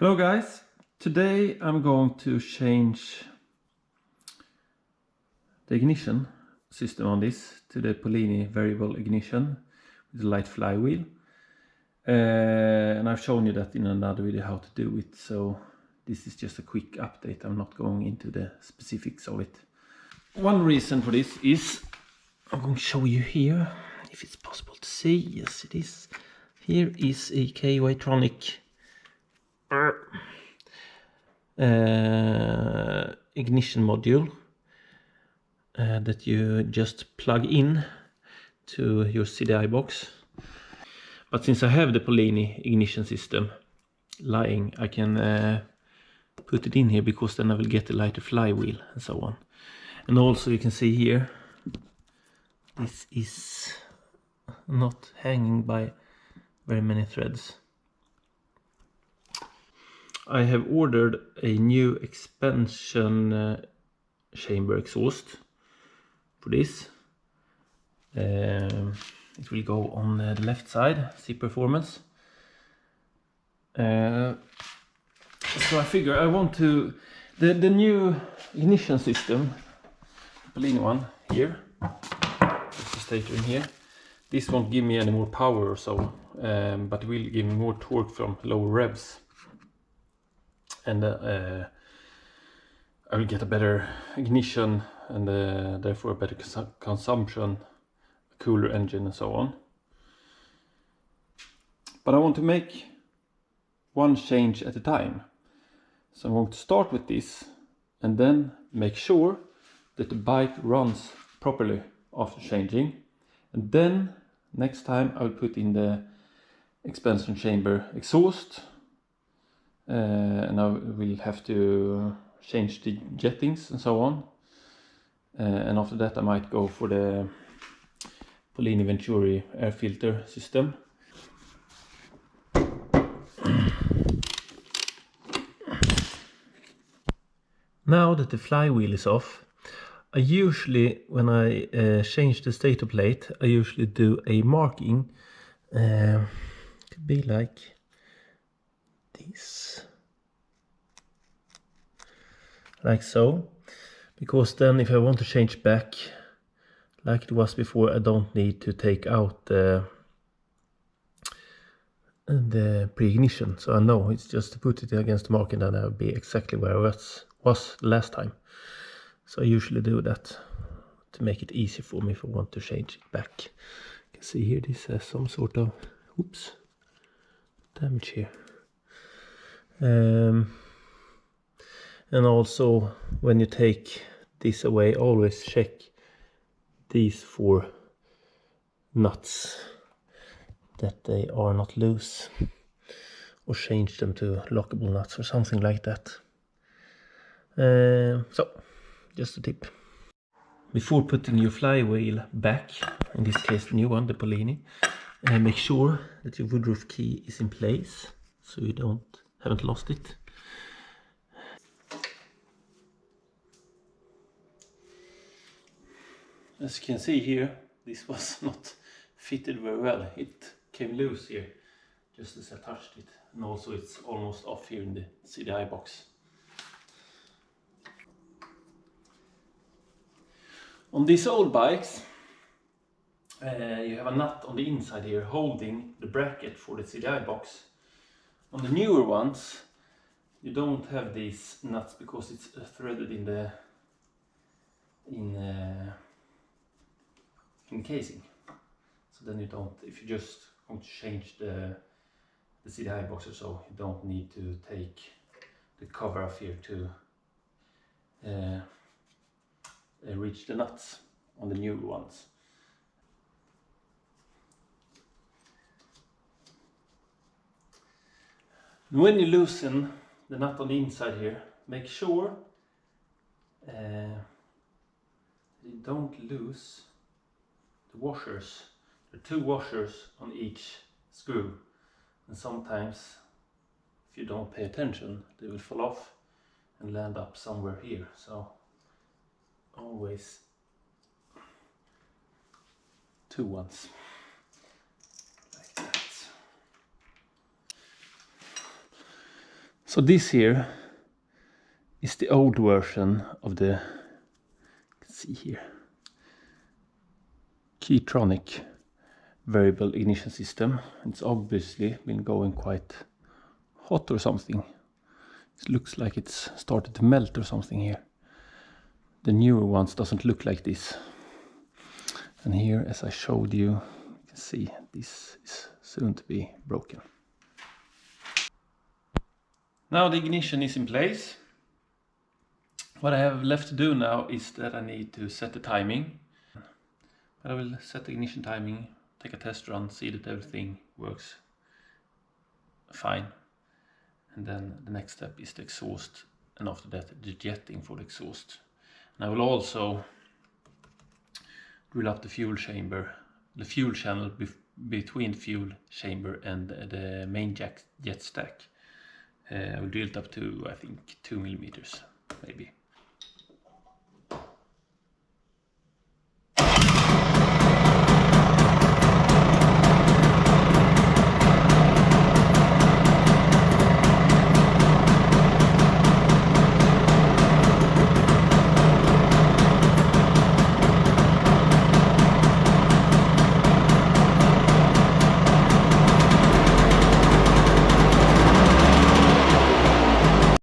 Hello guys, today I'm going to change the ignition system on this to the Polini variable ignition with a light flywheel. And I've shown you that in another video how to do it, so this is just a quick update. I'm not going into the specifics of it. One reason for this is, I'm going to show you here, if it's possible to see. Yes, it is. Here is a K-Tronic ignition module that you just plug in to your CDI box. But since I have the Polini ignition system lying, I can put it in here, because then I will get a lighter flywheel and so on. And also you can see here, this is not hanging by very many threads. I have ordered a new expansion chamber exhaust for this. It will go on the left side, see performance. So I figure I want to, the new ignition system, the Polini one here, there's the stator in here. This won't give me any more power or so, but it will give me more torque from lower revs. And I will get a better ignition and therefore a better consumption, a cooler engine and so on. But I want to make one change at a time. So I'm going to start with this and then make sure that the bike runs properly after changing. And then next time I will put in the expansion chamber exhaust. And I will have to change the jettings and so on. And after that I might go for the Polini Venturi air filter system. Now that the flywheel is off, I usually, when I change the stator plate, I usually do a marking. Could be like this, like so, because then if I want to change back like it was before, I don't need to take out the pre-ignition, so I know it's just to put it against the mark and then I'll be exactly where I was last time. So I usually do that to make it easy for me if I want to change it back. You can see here this has some sort of damage here. And also when you take this away, always check these 4 nuts that they are not loose, or change them to lockable nuts or something like that. So just a tip. Before putting your flywheel back, in this case the new one, the Polini, make sure that your woodruff key is in place so you haven't lost it. As you can see here, this was not fitted very well. It came loose here just as I touched it, and also it's almost off here in the CDI box. On these old bikes, you have a nut on the inside here holding the bracket for the CDI box. On the newer ones, you don't have these nuts because it's threaded in the casing. So then you don't, if you just want to change the CDI box or so, you don't need to take the cover off here to reach the nuts on the newer ones. When you loosen the nut on the inside here, make sure you don't lose the washers. There are 2 washers on each screw, and sometimes if you don't pay attention they will fall off and land up somewhere here. So always 2 ones like that. So this here is the old version of the, you can see here, Keytronic variable ignition system. It's obviously been going quite hot or something. It looks like it's started to melt or something here. The newer ones doesn't look like this. And here, as I showed you, you can see this is soon to be broken. Now the ignition is in place. What I have left to do now is that I need to set the timing. But I will set the ignition timing, take a test run, see that everything works fine. And then the next step is the exhaust, and after that the jetting for the exhaust. And I will also drill up the fuel chamber, the fuel channel between the fuel chamber and the main jet stack. I will drill it up to, I think, 2 millimeters maybe.